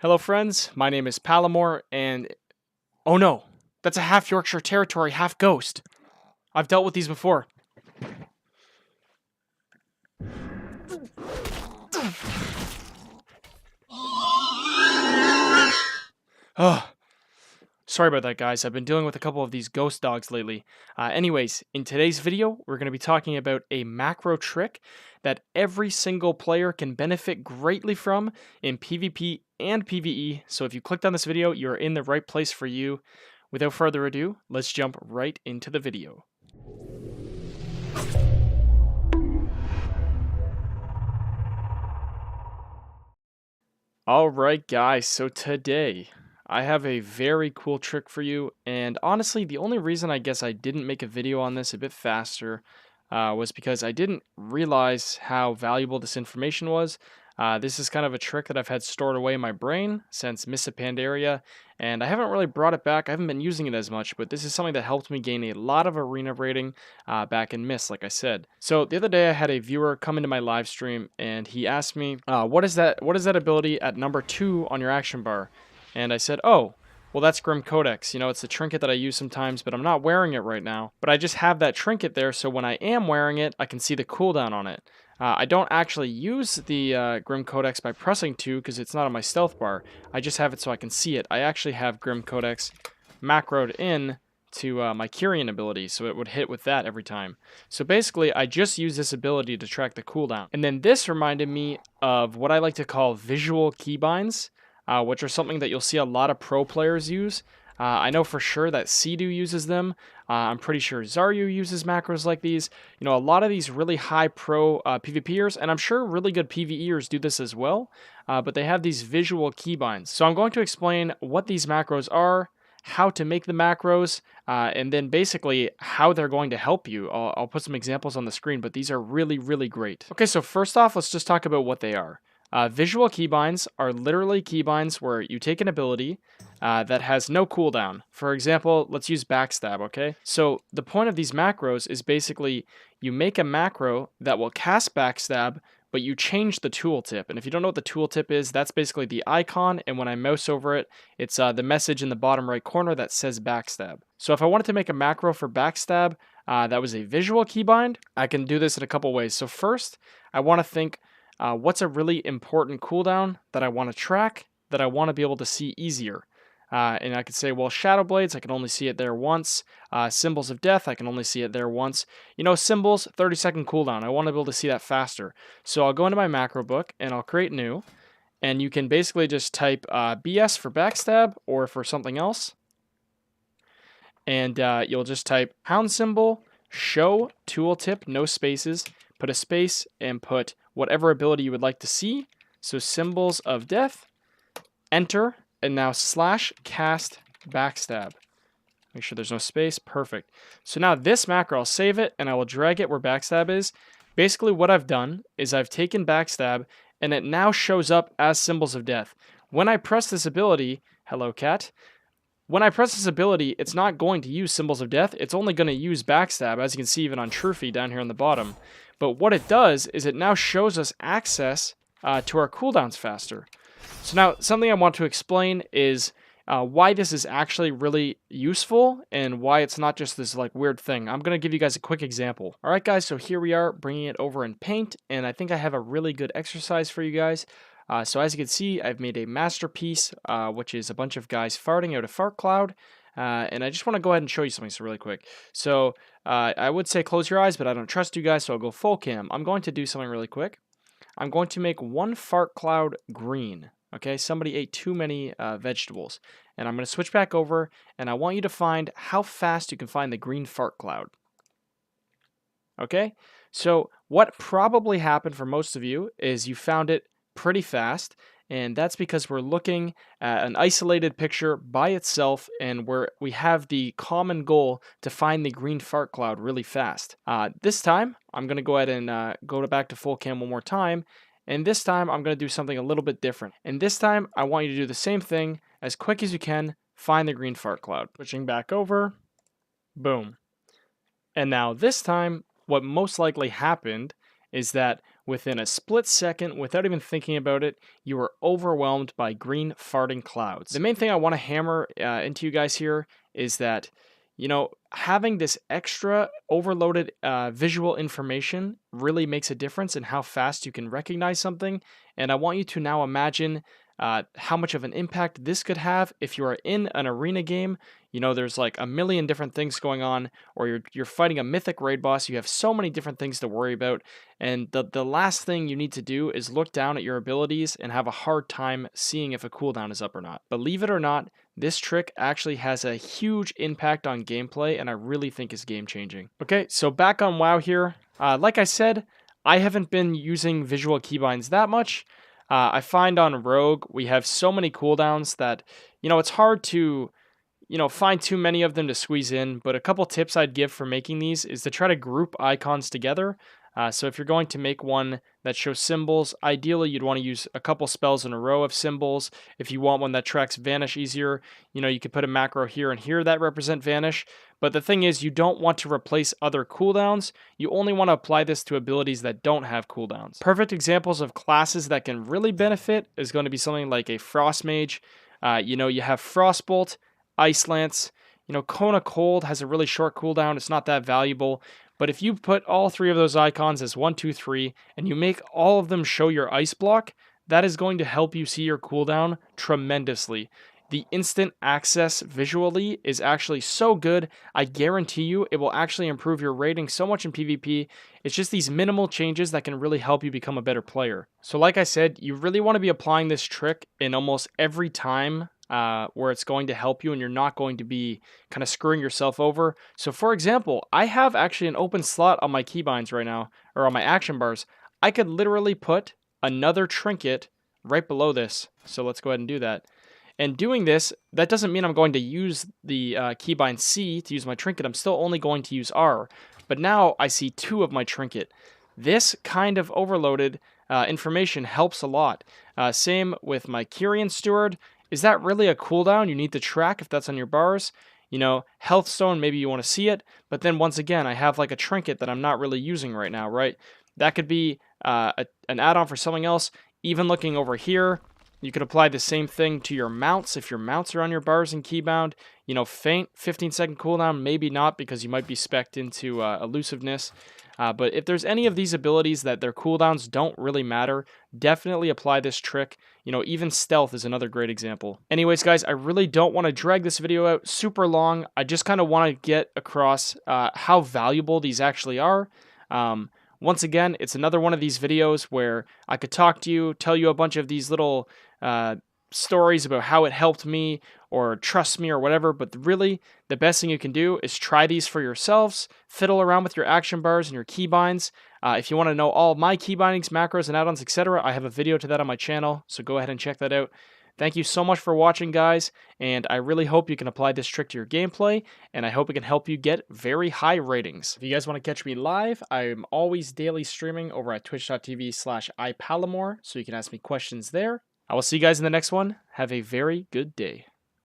Hello, friends. My name is Palamore, and oh no, that's a half Yorkshire Territory, half ghost. I've dealt with these before. Ugh. Sorry about that, guys. I've been dealing with a couple of these ghost dogs lately. Anyways, in today's video, we're going to be talking about a macro trick that every single player can benefit greatly from in PvP and PvE. So if you clicked on this video, you're in the right place for you. Without further ado, let's jump right into the video. Alright guys, so today I have a very cool trick for you, and honestly the only reason I guess I didn't make a video on this a bit faster was because I didn't realize how valuable this information was. This is kind of a trick that I've had stored away in my brain since Mists of Pandaria, and I haven't really brought it back. I haven't been using it as much, but this is something that helped me gain a lot of arena rating back in Mist, like I said. So the other day I had a viewer come into my live stream, and he asked me, what is that ability at number 2 on your action bar? And I said, oh, well, that's Grim Codex. You know, it's a trinket that I use sometimes, but I'm not wearing it right now. But I just have that trinket there, so when I am wearing it, I can see the cooldown on it. I don't actually use the Grim Codex by pressing 2 because it's not on my stealth bar. I just have it so I can see it. I actually have Grim Codex macroed in to my Kyrian ability, so it would hit with that every time. So basically, I just use this ability to track the cooldown. And then this reminded me of what I like to call visual keybinds, which are something that you'll see a lot of pro players use. I know for sure that Sea-Doo uses them. I'm pretty sure Zaryu uses macros like these. You know, a lot of these really high pro PvPers, and I'm sure really good PvEers do this as well, but they have these visual keybinds. So I'm going to explain what these macros are, how to make the macros, and then basically how they're going to help you. I'll put some examples on the screen, but these are really, really great. Okay, so first off, let's just talk about what they are. Visual keybinds are literally keybinds where you take an ability that has no cooldown. For example, let's use backstab, okay? So the point of these macros is basically you make a macro that will cast backstab, but you change the tooltip. And if you don't know what the tooltip is, that's basically the icon, and when I mouse over it, it's the message in the bottom right corner that says backstab. So if I wanted to make a macro for backstab that was a visual keybind, I can do this in a couple ways. So first, I want to think, what's a really important cooldown that I want to track, that I want to be able to see easier? And I could say, well, Shadow Blades, I can only see it there once. Symbols of Death, I can only see it there once. You know, Symbols, 30-second cooldown. I want to be able to see that faster. So I'll go into my macro book, and I'll create new. And you can basically just type BS for backstab, or for something else. And you'll just type pound symbol, show tooltip, no spaces, put a space, and put whatever ability you would like to see. So Symbols of Death, enter, and now slash cast backstab. Make sure there's no space. Perfect. So now this macro, I'll save it, and I will drag it where backstab is. Basically what I've done is I've taken backstab, and it now shows up as Symbols of Death. When I press this ability, hello cat, when I press this ability, it's not going to use Symbols of Death. It's only going to use backstab, as you can see even on Trophy down here on the bottom. But what it does is it now shows us access to our cooldowns faster. So now something I want to explain is why this is actually really useful and why it's not just this like weird thing. I'm going to give you guys a quick example. All right, guys, so here we are bringing it over in Paint, and I think I have a really good exercise for you guys. So as you can see, I've made a masterpiece, which is a bunch of guys farting out a fart cloud. And I just want to go ahead and show you something really quick. So I would say close your eyes, but I don't trust you guys, so I'll go full cam. I'm going to do something really quick. I'm going to make one fart cloud green. Okay, somebody ate too many vegetables. And I'm going to switch back over, and I want you to find how fast you can find the green fart cloud. Okay, so what probably happened for most of you is you found it pretty fast, and that's because we're looking at an isolated picture by itself, and where we have the common goal to find the green fart cloud really fast. This time, I'm going to go ahead and go back to full cam one more time, and this time I'm going to do something a little bit different. And this time, I want you to do the same thing as quick as you can, find the green fart cloud. Switching back over, boom. And now this time, what most likely happened is that within a split second, without even thinking about it, you are overwhelmed by green farting clouds. The main thing I want to hammer into you guys here is that, having this extra overloaded visual information really makes a difference in how fast you can recognize something. And I want you to now imagine how much of an impact this could have if you are in an arena game. There's like a million different things going on, or you're fighting a mythic raid boss. You have so many different things to worry about, and the last thing you need to do is look down at your abilities and have a hard time seeing if a cooldown is up or not. Believe it or not, this trick actually has a huge impact on gameplay, and I really think is game changing. Okay, so back on WoW here. Like I said, I haven't been using visual keybinds that much. I find on Rogue we have so many cooldowns that it's hard to find too many of them to squeeze in, but a couple tips I'd give for making these is to try to group icons together. So if you're going to make one that shows symbols, ideally you'd want to use a couple spells in a row of symbols. If you want one that tracks Vanish easier, you could put a macro here and here that represent Vanish. But the thing is, you don't want to replace other cooldowns. You only want to apply this to abilities that don't have cooldowns. Perfect examples of classes that can really benefit is going to be something like a Frost Mage. You have Frostbolt, Ice Lance. Kona Cold has a really short cooldown. It's not that valuable. But if you put all three of those icons as 1, 2, 3, and you make all of them show your ice block, that is going to help you see your cooldown tremendously. The instant access visually is actually so good, I guarantee you it will actually improve your rating so much in PvP. It's just these minimal changes that can really help you become a better player. So like I said, you really want to be applying this trick in almost every time where it's going to help you and you're not going to be kind of screwing yourself over. So for example, I have actually an open slot on my keybinds right now, or on my action bars. I could literally put another trinket right below this. So let's go ahead and do that. And doing this, that doesn't mean I'm going to use the keybind C to use my trinket. I'm still only going to use R. But now I see 2 of my trinket. This kind of overloaded information helps a lot. Same with my Kyrian Steward. Is that really a cooldown you need to track if that's on your bars? Health Stone, maybe you want to see it. But then once again, I have like a trinket that I'm not really using right now, right? That could be an add-on for something else. Even looking over here, you could apply the same thing to your mounts. If your mounts are on your bars and keybound, faint, 15-second cooldown, maybe not because you might be spec'd into elusiveness. But if there's any of these abilities that their cooldowns don't really matter, definitely apply this trick. Even stealth is another great example. Anyways, guys, I really don't want to drag this video out super long. I just kind of want to get across how valuable these actually are. Once again, it's another one of these videos where I could talk to you, tell you a bunch of these little stories about how it helped me or trust me or whatever, but really the best thing you can do is try these for yourselves, fiddle around with your action bars and your keybinds. If you want to know all of my keybindings, macros, and add-ons, etc., I have a video to that on my channel, so go ahead and check that out. Thank you so much for watching, guys, and I really hope you can apply this trick to your gameplay, and I hope it can help you get very high ratings. If you guys want to catch me live, I'm always daily streaming over at twitch.tv/ipalamore, so you can ask me questions there. I will see you guys in the next one. Have a very good day.